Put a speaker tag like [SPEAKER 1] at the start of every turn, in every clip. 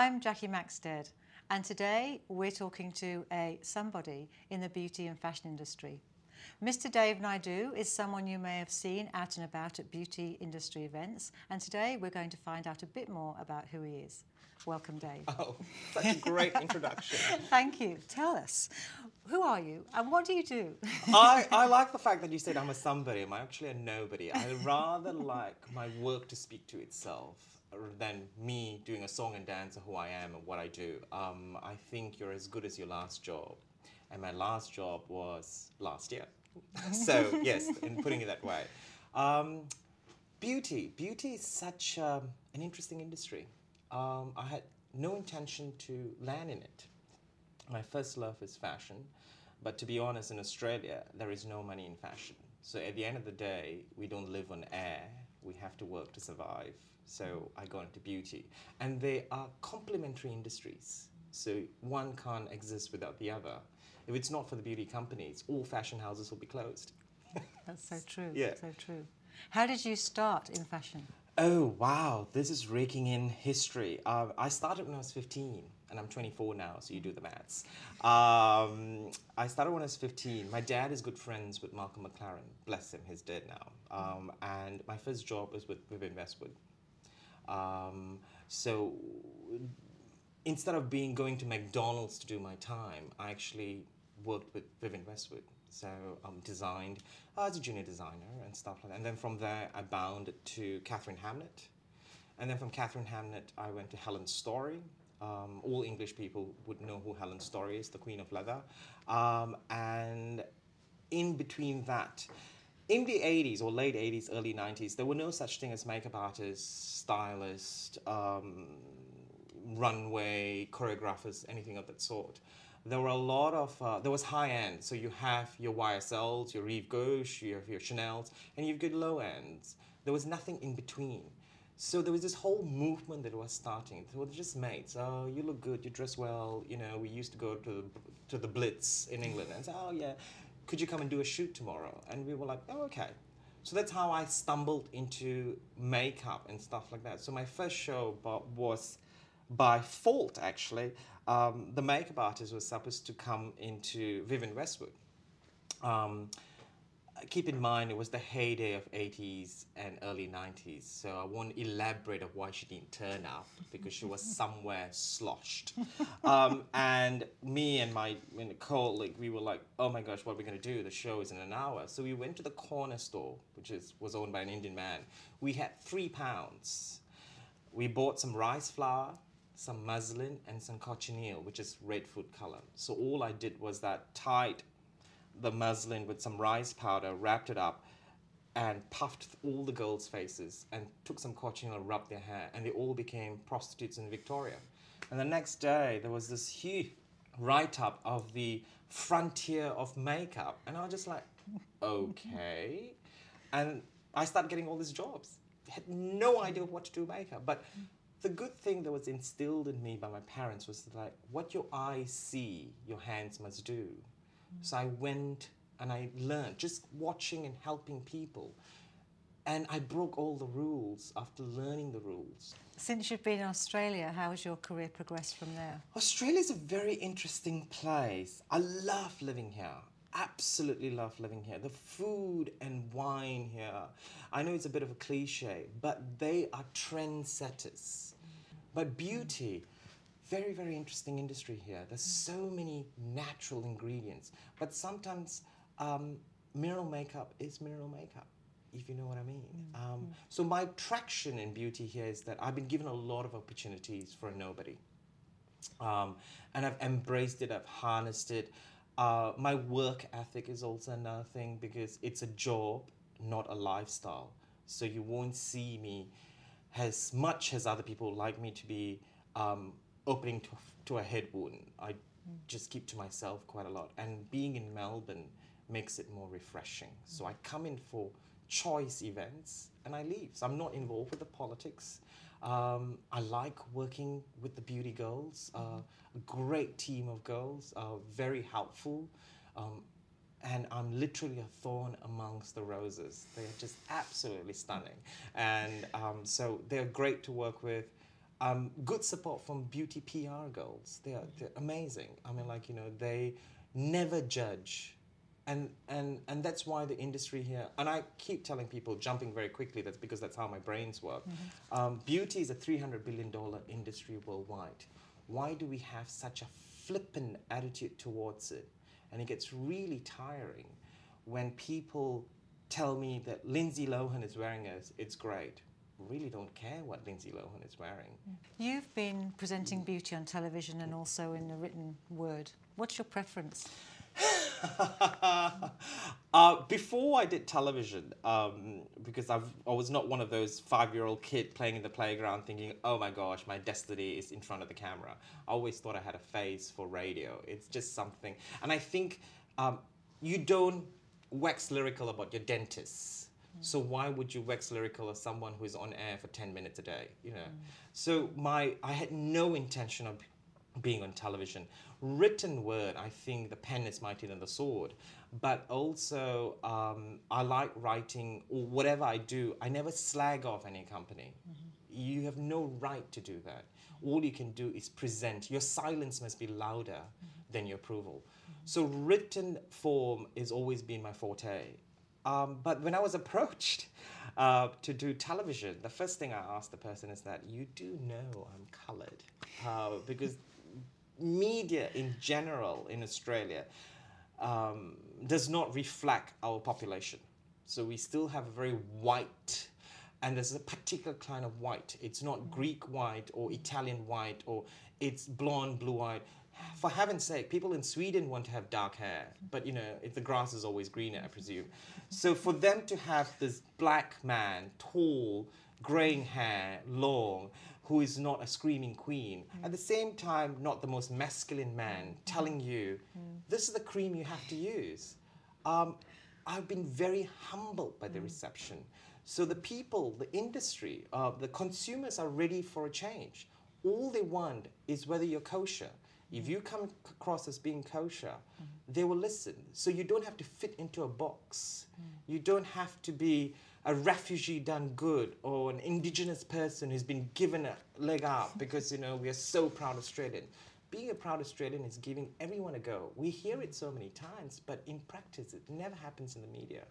[SPEAKER 1] I'm Jackie Maxted, and today we're talking to somebody in the beauty and fashion industry. Mr. Dhav Naidu is someone you may have seen out and about at beauty industry events, and today we're going to find out a bit more about who he is. Welcome, Dhav.
[SPEAKER 2] Oh, such a great introduction.
[SPEAKER 1] Thank you. Tell us, who are you and what do you do?
[SPEAKER 2] I like the fact that you said I'm a somebody. I'm actually a nobody. I rather like my work to speak to itself than me doing a song and dance of who I am and what I do. I think you're as good as your last job. And my last job was last year. So, yes, in putting it that way. Beauty is such an interesting industry. I had no intention to land in it. My first love is fashion, but to be honest, in Australia, there is no money in fashion. So at the end of the day, we don't live on air. We have to work to survive. So I got into beauty. And they are complementary industries. So one can't exist without the other. If it's not for the beauty companies, all fashion houses will be closed.
[SPEAKER 1] That's so true.
[SPEAKER 2] Yeah.
[SPEAKER 1] So true. How did you start in fashion?
[SPEAKER 2] Oh, wow. This is raking in history. I started when I was 15, and I'm 24 now, so you do the maths. I started when I was 15. My dad is good friends with Malcolm McLaren. Bless him, he's dead now. And my first job was with Vivienne Westwood. So instead of going to McDonald's to do my time, I actually worked with Vivienne Westwood. So designed as a junior designer and stuff like that. And then from there, I bounded to Catherine Hamnet. And then from Catherine Hamnet, I went to Helen Storey. All English people would know who Helen Storey is, the Queen of Leather. And in between that, in the 80s or late 80s, early 90s, there were no such thing as makeup artists, stylists, runway, choreographers, anything of that sort. There were a lot of, there was high end, so you have your YSLs, your Rive Gauche, you have your Chanels, and you've got low ends. There was nothing in between. So there was this whole movement that was starting. They were just mates. Oh, you look good, you dress well. You know, we used to go to the Blitz in England and say, oh yeah, could you come and do a shoot tomorrow? And we were like, oh, okay. So that's how I stumbled into makeup and stuff like that. So my first show was by fault, actually. The makeup artist was supposed to come into Vivienne Westwood. Keep in mind, it was the heyday of 80s and early 90s, so I won't elaborate of why she didn't turn up, because she was somewhere sloshed. And me and my colleague, we were like, oh my gosh, what are we going to do? The show is in an hour. So we went to the corner store, which was owned by an Indian man. We had £3. We bought some rice flour, some muslin, and some cochineal, which is red food color. So all I did was that tied the muslin with some rice powder, wrapped it up, and puffed all the girls' faces, and took some cochineal and rubbed their hair, and they all became prostitutes in Victoria. And the next day, there was this huge write-up of the frontier of makeup, and I was just like, okay. And I started getting all these jobs. I had no idea what to do with makeup, but the good thing that was instilled in me by my parents was that what your eyes see, your hands must do. So I went and I learned, just watching and helping people. And I broke all the rules after learning the rules.
[SPEAKER 1] Since you've been in Australia, how has your career progressed from there?
[SPEAKER 2] Australia's a very interesting place. I love living here. Absolutely love living here. The food and wine here, I know it's a bit of a cliche, but they are trendsetters. But beauty, very, very interesting industry here. There's so many natural ingredients, but sometimes mineral makeup is mineral makeup, if you know what I mean. So my traction in beauty here is that I've been given a lot of opportunities for a nobody. And I've embraced it, I've harnessed it. My work ethic is also another thing, because it's a job, not a lifestyle. So you won't see me as much as other people like me to be opening to a head wound. I just keep to myself quite a lot. And being in Melbourne makes it more refreshing. So I come in for choice events and I leave. So I'm not involved with the politics. I like working with the beauty girls, a great team of girls, very helpful. And I'm literally a thorn amongst the roses. They're just absolutely stunning. And so they're great to work with. good support from beauty PR girls. They're amazing. I mean, like, they never judge. And that's why the industry here, and I keep telling people, jumping very quickly, that's because that's how my brains work. Beauty is a $300 billion industry worldwide. Why do we have such a flippant attitude towards it? And it gets really tiring when people tell me that Lindsay Lohan is wearing it, it's great. Really don't care what Lindsay Lohan is wearing.
[SPEAKER 1] You've been presenting beauty on television and also in the written word. What's your preference?
[SPEAKER 2] Before I did television, because I was not one of those 5-year-old kid playing in the playground thinking, oh my gosh, my destiny is in front of the camera. I always thought I had a face for radio. It's just something. And I think you don't wax lyrical about your dentist. So why would you wax lyrical of someone who is on air for 10 minutes a day, So I had no intention of being on television. Written word, I think the pen is mightier than the sword. But also, I like writing, or whatever I do, I never slag off any company. You have no right to do that. All you can do is present. Your silence must be louder than your approval. So written form has always been my forte. But when I was approached to do television, the first thing I asked the person is that, you do know I'm coloured. Because media in general in Australia does not reflect our population. So we still have a very white, and there's a particular kind of white. It's not Greek white or Italian white, or it's blonde, blue-eyed. For heaven's sake, people in Sweden want to have dark hair, but if the grass is always greener, I presume. So for them to have this black man, tall, graying hair, long, who is not a screaming queen, at the same time not the most masculine man, telling you, this is the cream you have to use. I've been very humbled by the reception. So the people, the industry, the consumers are ready for a change. All they want is whether you're kosher. If you come across as being kosher, they will listen. So you don't have to fit into a box. You don't have to be a refugee done good or an indigenous person who's been given a leg up because, we are so proud Australian. Being a proud Australian is giving everyone a go. We hear it so many times, but in practice, it never happens in the media.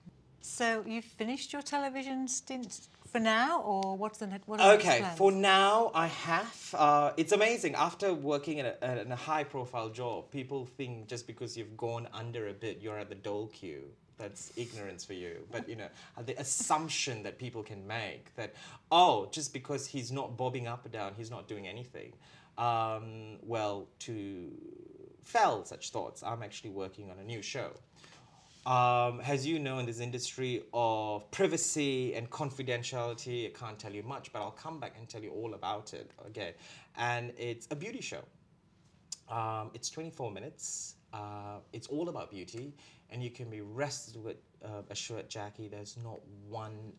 [SPEAKER 1] So you've finished your television stint for now, or what are the next plans?
[SPEAKER 2] For now, I have. It's amazing. After working in a high-profile job, people think just because you've gone under a bit, you're at the dole queue. That's ignorance for you. But, the assumption that people can make that, just because he's not bobbing up or down, he's not doing anything. To fell such thoughts, I'm actually working on a new show. As you know, in this industry of privacy and confidentiality, I can't tell you much, but I'll come back and tell you all about it again. And it's a beauty show. It's 24 minutes. It's all about beauty, and you can be rested with assured, Jackie, there's not one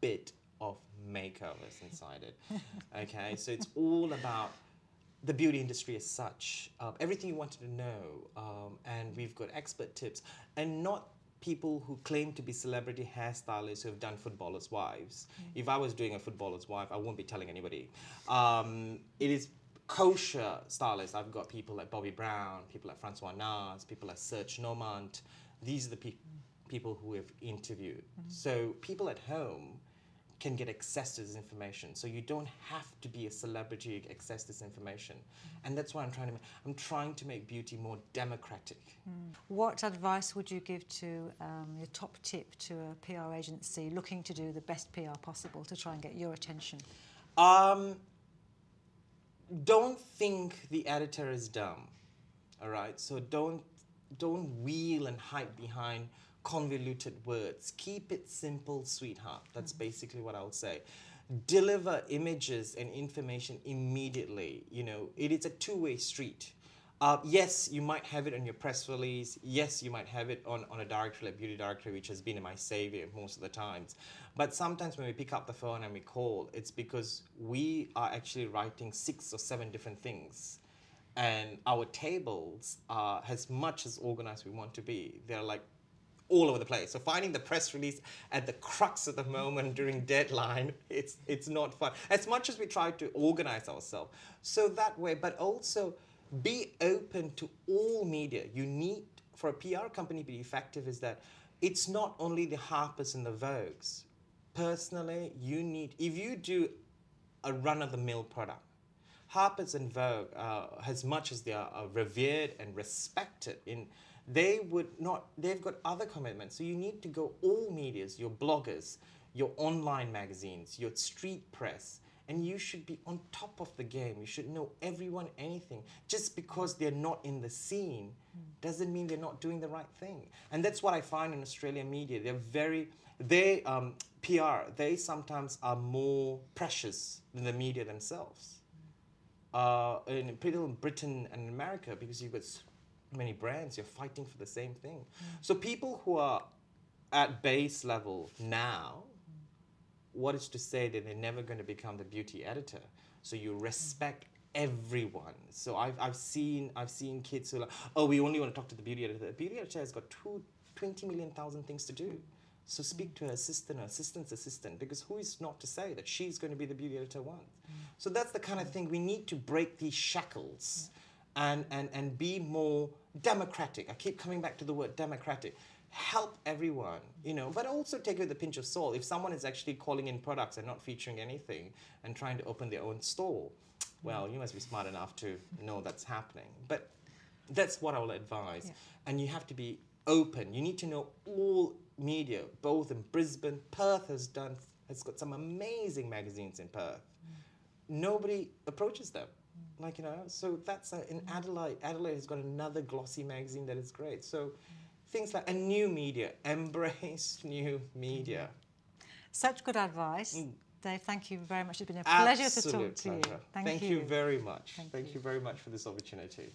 [SPEAKER 2] bit of makeovers inside it. Okay, so it's all about the beauty industry as such, everything you wanted to know, and we've got expert tips, and not people who claim to be celebrity hairstylists who have done footballers' wives. If I was doing a footballer's wife, I won't be telling anybody. It is kosher stylists. I've got people like Bobby Brown, people like Francois Naz, people like Serge Normand. These are the people who we've interviewed. So people at home can get access to this information. So you don't have to be a celebrity to access this information. And that's why I'm trying to make beauty more democratic.
[SPEAKER 1] What advice would you give to your top tip to a PR agency looking to do the best PR possible to try and get your attention?
[SPEAKER 2] Don't think the editor is dumb, all right? So don't wheel and hide behind convoluted words. Keep it simple, sweetheart. That's basically what I would say. Deliver images and information immediately. It is a two-way street. Yes, you might have it on your press release. Yes, you might have it on a directory like Beauty Directory, which has been my savior most of the times. But sometimes when we pick up the phone and we call, it's because we are actually writing 6 or 7 different things. And our tables are as much as organized we want to be. They're like all over the place. So finding the press release at the crux of the moment during deadline, it's not fun. As much as we try to organize ourselves. So that way, but also be open to all media. You need, for a PR company to be effective, is that it's not only the Harpers and the Vogues. Personally, you need, if you do a run-of-the-mill product, Harper's and Vogue, as much as they are revered and respected, they've got other commitments. So you need to go all medias, your bloggers, your online magazines, your street press, and you should be on top of the game. You should know everyone, anything. Just because they're not in the scene doesn't mean they're not doing the right thing. And that's what I find in Australian media. PR, they sometimes are more precious than the media themselves. In Britain and America, because you've got so many brands, you're fighting for the same thing. So people who are at base level now, what is to say that they're never going to become the beauty editor? So you respect everyone. So I've seen kids who are like, oh, we only want to talk to the beauty editor. The beauty editor has got 20 million things to do. So speak to her assistant or assistant's assistant, because who is not to say that she's going to be the beauty editor one? So that's the kind of thing. We need to break these shackles and be more democratic. I keep coming back to the word democratic. Help everyone, but also take it with a pinch of salt. If someone is actually calling in products and not featuring anything and trying to open their own store, well, you must be smart enough to know that's happening. But that's what I will advise. Yeah. And you have to be open. You need to know all media, both in Brisbane. Perth has got some amazing magazines in Perth. Nobody approaches them. So that's in Adelaide. Adelaide has got another glossy magazine that is great. So things like new media, embrace new media.
[SPEAKER 1] Such good advice. Dave, thank you very much. It's been a
[SPEAKER 2] Absolute
[SPEAKER 1] pleasure to talk to you.
[SPEAKER 2] Thank you very much. Thank you very much for this opportunity.